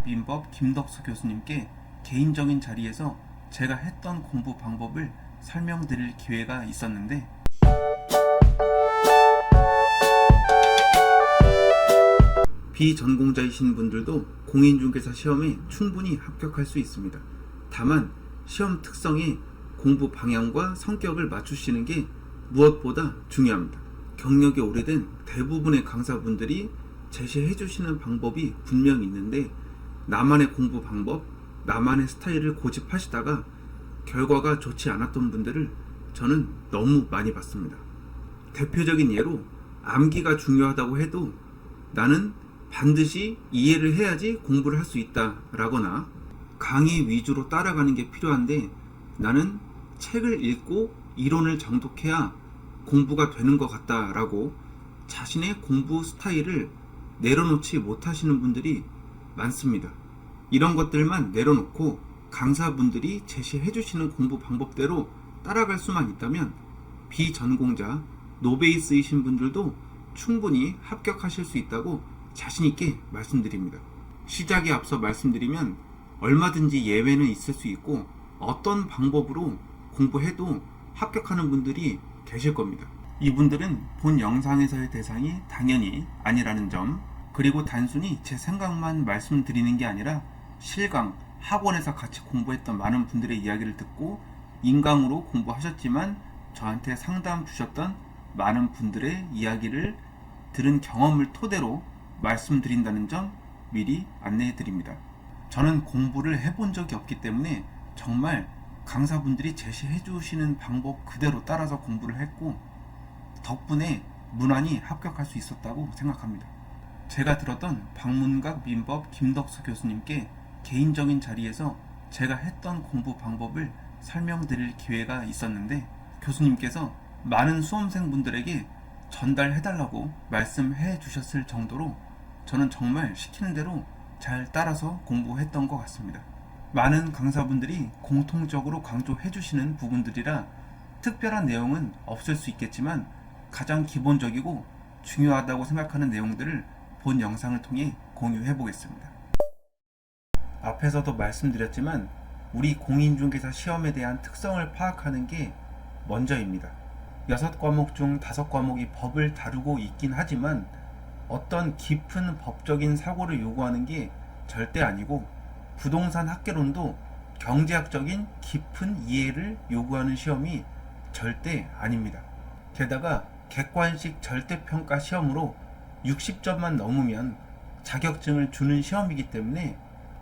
민법 김덕수 교수님께 개인적인 자리에서 제가 했던 공부 방법을 설명드릴 기회가 있었는데, 비전공자이신 분들도 공인중개사 시험에 충분히 합격할 수 있습니다. 다만 시험 특성에 공부 방향과 성격을 맞추시는 게 무엇보다 중요합니다. 경력이 오래된 대부분의 강사분들이 제시해 주시는 방법이 분명히 있는데, 나만의 공부 방법, 나만의 스타일을 고집하시다가 결과가 좋지 않았던 분들을 저는 너무 많이 봤습니다. 대표적인 예로 암기가 중요하다고 해도 나는 반드시 이해를 해야지 공부를 할 수 있다 라거나, 강의 위주로 따라가는 게 필요한데 나는 책을 읽고 이론을 정독해야 공부가 되는 것 같다 라고 자신의 공부 스타일을 내려놓지 못하시는 분들이 많습니다. 이런 것들만 내려놓고 강사분들이 제시해 주시는 공부 방법대로 따라갈 수만 있다면 비전공자, 노베이스이신 분들도 충분히 합격하실 수 있다고 자신있게 말씀드립니다. 시작에 앞서 말씀드리면 얼마든지 예외는 있을 수 있고 어떤 방법으로 공부해도 합격하는 분들이 계실 겁니다. 이분들은 본 영상에서의 대상이 당연히 아니라는 점, 그리고 단순히 제 생각만 말씀드리는 게 아니라 실강, 학원에서 같이 공부했던 많은 분들의 이야기를 듣고 인강으로 공부하셨지만 저한테 상담 주셨던 많은 분들의 이야기를 들은 경험을 토대로 말씀드린다는 점 미리 안내해 드립니다. 저는 공부를 해본 적이 없기 때문에 정말 강사분들이 제시해 주시는 방법 그대로 따라서 공부를 했고, 덕분에 무난히 합격할 수 있었다고 생각합니다. 제가 들었던 방문각 민법 김덕수 교수님께 개인적인 자리에서 제가 했던 공부 방법을 설명드릴 기회가 있었는데, 교수님께서 많은 수험생분들에게 전달해달라고 말씀해 주셨을 정도로 저는 정말 시키는 대로 잘 따라서 공부했던 것 같습니다. 많은 강사분들이 공통적으로 강조해 주시는 부분들이라 특별한 내용은 없을 수 있겠지만 가장 기본적이고 중요하다고 생각하는 내용들을 본 영상을 통해 공유해 보겠습니다. 앞에서도 말씀드렸지만 우리 공인중개사 시험에 대한 특성을 파악하는 게 먼저입니다. 6과목 중 5과목이 법을 다루고 있긴 하지만 어떤 깊은 법적인 사고를 요구하는 게 절대 아니고, 부동산 학개론도 경제학적인 깊은 이해를 요구하는 시험이 절대 아닙니다. 게다가 객관식 절대평가 시험으로 60점만 넘으면 자격증을 주는 시험이기 때문에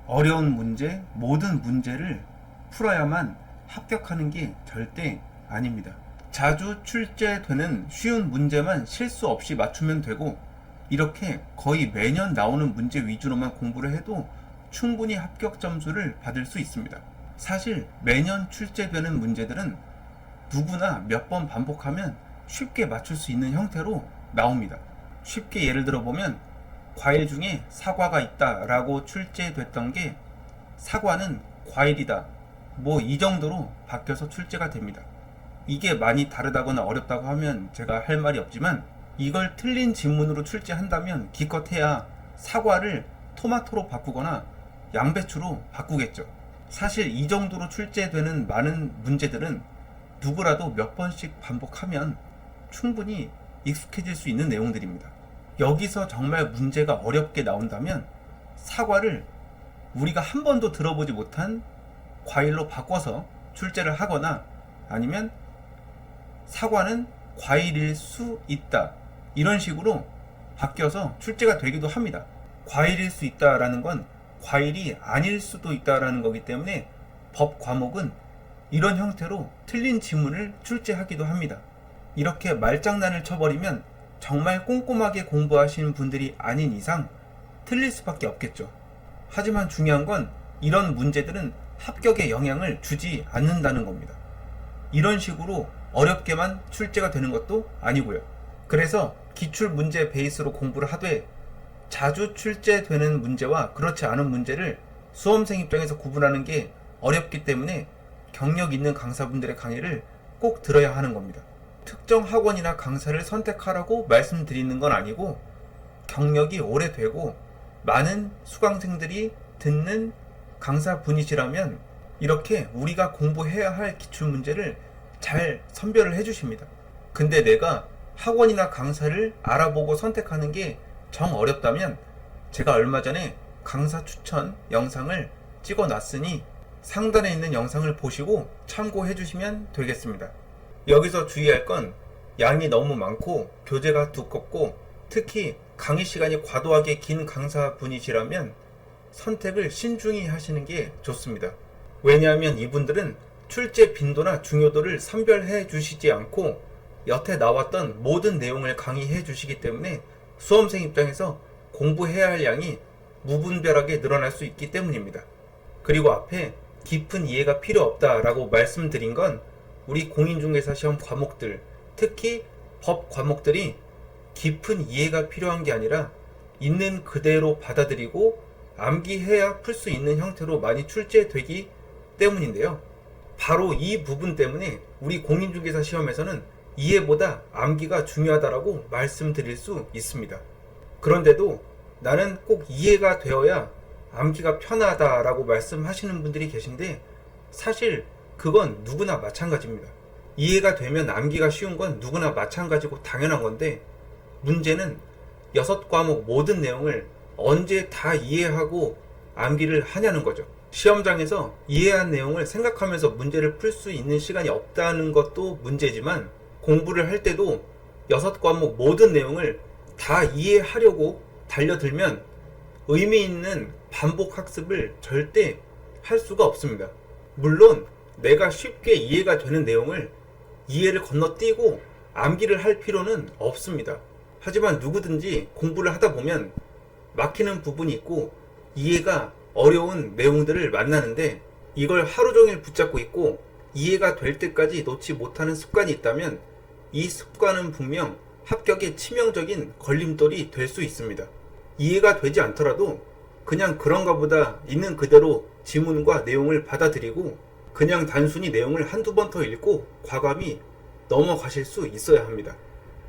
어려운 문제, 모든 문제를 풀어야만 합격하는 게 절대 아닙니다. 자주 출제되는 쉬운 문제만 실수 없이 맞추면 되고, 이렇게 거의 매년 나오는 문제 위주로만 공부를 해도 충분히 합격 점수를 받을 수 있습니다. 사실 매년 출제되는 문제들은 누구나 몇 번 반복하면 쉽게 맞출 수 있는 형태로 나옵니다. 쉽게 예를 들어보면 과일 중에 사과가 있다 라고 출제됐던 게 사과는 과일이다, 뭐 이 정도로 바뀌어서 출제가 됩니다. 이게 많이 다르다거나 어렵다고 하면 제가 할 말이 없지만, 이걸 틀린 지문으로 출제한다면 기껏해야 사과를 토마토로 바꾸거나 양배추로 바꾸겠죠. 사실 이 정도로 출제되는 많은 문제들은 누구라도 몇 번씩 반복하면 충분히 익숙해질 수 있는 내용들입니다. 여기서 정말 문제가 어렵게 나온다면 사과를 우리가 한 번도 들어보지 못한 과일로 바꿔서 출제를 하거나, 아니면 사과는 과일일 수 있다, 이런 식으로 바뀌어서 출제가 되기도 합니다. 과일일 수 있다라는 건 과일이 아닐 수도 있다라는 거기 때문에 법 과목은 이런 형태로 틀린 지문을 출제하기도 합니다. 이렇게 말장난을 쳐버리면 정말 꼼꼼하게 공부하신 분들이 아닌 이상 틀릴 수밖에 없겠죠. 하지만 중요한 건 이런 문제들은 합격에 영향을 주지 않는다는 겁니다. 이런 식으로 어렵게만 출제가 되는 것도 아니고요. 그래서 기출문제 베이스로 공부를 하되 자주 출제되는 문제와 그렇지 않은 문제를 수험생 입장에서 구분하는 게 어렵기 때문에 경력 있는 강사분들의 강의를 꼭 들어야 하는 겁니다. 특정 학원이나 강사를 선택하라고 말씀드리는 건 아니고, 경력이 오래되고 많은 수강생들이 듣는 강사분이시라면 이렇게 우리가 공부해야 할 기출문제를 잘 선별을 해주십니다. 근데 내가 학원이나 강사를 알아보고 선택하는 게 정 어렵다면 제가 얼마 전에 강사 추천 영상을 찍어 놨으니 상단에 있는 영상을 보시고 참고해 주시면 되겠습니다. 여기서 주의할 건 양이 너무 많고 교재가 두껍고 특히 강의 시간이 과도하게 긴 강사분이시라면 선택을 신중히 하시는 게 좋습니다. 왜냐하면 이분들은 출제 빈도나 중요도를 선별해 주시지 않고 여태 나왔던 모든 내용을 강의해 주시기 때문에 수험생 입장에서 공부해야 할 양이 무분별하게 늘어날 수 있기 때문입니다. 그리고 앞에 깊은 이해가 필요 없다라고 말씀드린 건 우리 공인중개사 시험 과목들, 특히 법 과목들이 깊은 이해가 필요한 게 아니라 있는 그대로 받아들이고 암기해야 풀 수 있는 형태로 많이 출제되기 때문인데요. 바로 이 부분 때문에 우리 공인중개사 시험에서는 이해보다 암기가 중요하다라고 말씀드릴 수 있습니다. 그런데도 나는 꼭 이해가 되어야 암기가 편하다라고 말씀하시는 분들이 계신데 사실 그건 누구나 마찬가지입니다. 이해가 되면 암기가 쉬운 건 누구나 마찬가지고 당연한 건데 문제는 6과목 모든 내용을 언제 다 이해하고 암기를 하냐는 거죠. 시험장에서 이해한 내용을 생각하면서 문제를 풀 수 있는 시간이 없다는 것도 문제지만 공부를 할 때도 6과목 모든 내용을 다 이해하려고 달려들면 의미 있는 반복 학습을 절대 할 수가 없습니다. 물론 내가 쉽게 이해가 되는 내용을 이해를 건너뛰고 암기를 할 필요는 없습니다. 하지만 누구든지 공부를 하다 보면 막히는 부분이 있고 이해가 어려운 내용들을 만나는데 이걸 하루 종일 붙잡고 있고 이해가 될 때까지 놓지 못하는 습관이 있다면 이 습관은 분명 합격에 치명적인 걸림돌이 될 수 있습니다. 이해가 되지 않더라도 그냥 그런가 보다 있는 그대로 지문과 내용을 받아들이고 그냥 단순히 내용을 한두 번 더 읽고 과감히 넘어가실 수 있어야 합니다.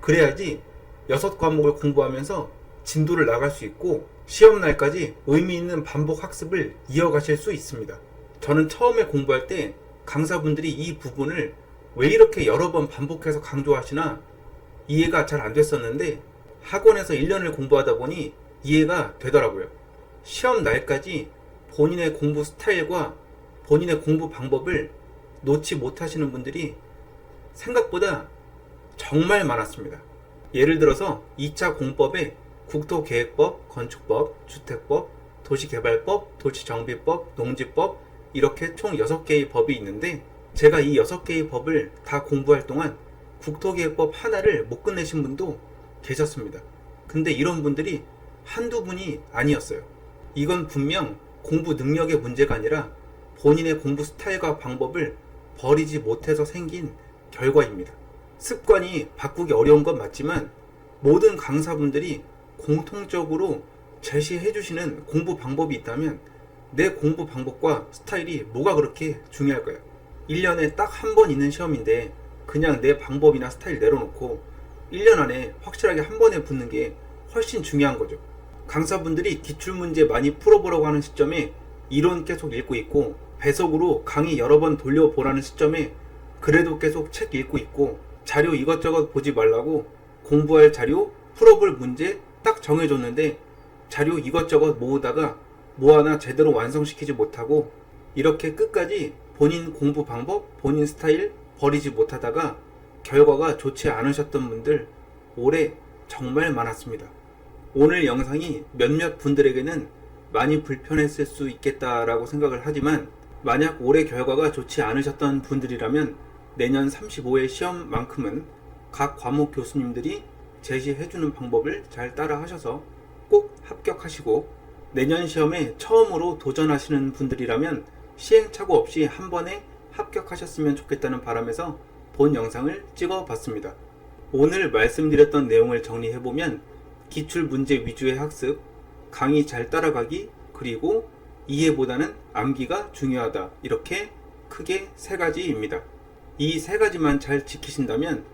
그래야지 6과목을 공부하면서 진도를 나갈 수 있고 시험날까지 의미 있는 반복 학습을 이어가실 수 있습니다. 저는 처음에 공부할 때 강사분들이 이 부분을 왜 이렇게 여러 번 반복해서 강조하시나 이해가 잘 안 됐었는데 학원에서 1년을 공부하다 보니 이해가 되더라고요. 시험 날까지 본인의 공부 스타일과 본인의 공부 방법을 놓지 못하시는 분들이 생각보다 정말 많았습니다. 예를 들어서 2차 공법에 국토계획법, 건축법, 주택법, 도시개발법, 도시정비법, 농지법 이렇게 총 6개의 법이 있는데 제가 이 6개의 법을 다 공부할 동안 국토계획법 하나를 못 끝내신 분도 계셨습니다. 근데 이런 분들이 한두 분이 아니었어요. 이건 분명 공부 능력의 문제가 아니라 본인의 공부 스타일과 방법을 버리지 못해서 생긴 결과입니다. 습관이 바꾸기 어려운 건 맞지만 모든 강사분들이 공통적으로 제시해 주시는 공부 방법이 있다면 내 공부 방법과 스타일이 뭐가 그렇게 중요할까요? 1년에 딱 한 번 있는 시험인데 그냥 내 방법이나 스타일 내려놓고 1년 안에 확실하게 한 번에 붙는 게 훨씬 중요한 거죠. 강사분들이 기출문제 많이 풀어보라고 하는 시점에 이론 계속 읽고 있고 배속으로 강의 여러 번 돌려보라는 시점에 그래도 계속 책 읽고 있고 자료 이것저것 보지 말라고 공부할 자료, 풀어볼 문제 딱 정해줬는데 자료 이것저것 모으다가 뭐 하나 제대로 완성시키지 못하고 이렇게 끝까지 본인 공부 방법, 본인 스타일 버리지 못하다가 결과가 좋지 않으셨던 분들 올해 정말 많았습니다. 오늘 영상이 몇몇 분들에게는 많이 불편했을 수 있겠다라고 생각을 하지만 만약 올해 결과가 좋지 않으셨던 분들이라면 내년 35회 시험만큼은 각 과목 교수님들이 제시해주는 방법을 잘 따라 하셔서 꼭 합격하시고 내년 시험에 처음으로 도전하시는 분들이라면 시행착오 없이 한 번에 합격하셨으면 좋겠다는 바람에서 본 영상을 찍어 봤습니다. 오늘 말씀드렸던 내용을 정리해보면 기출문제 위주의 학습, 강의 잘 따라가기, 그리고 이해보다는 암기가 중요하다. 이렇게 크게 3가지입니다. 이 3가지만 잘 지키신다면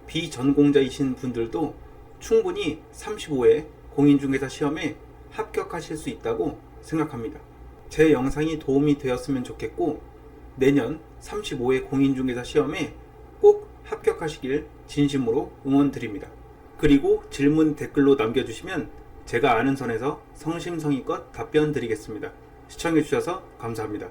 비전공자이신 분들도 충분히 35회 공인중개사 시험에 합격하실 수 있다고 생각합니다. 제 영상이 도움이 되었으면 좋겠고 내년 35회 공인중개사 시험에 꼭 합격하시길 진심으로 응원드립니다. 그리고 질문 댓글로 남겨주시면 제가 아는 선에서 성심성의껏 답변 드리겠습니다. 시청해주셔서 감사합니다.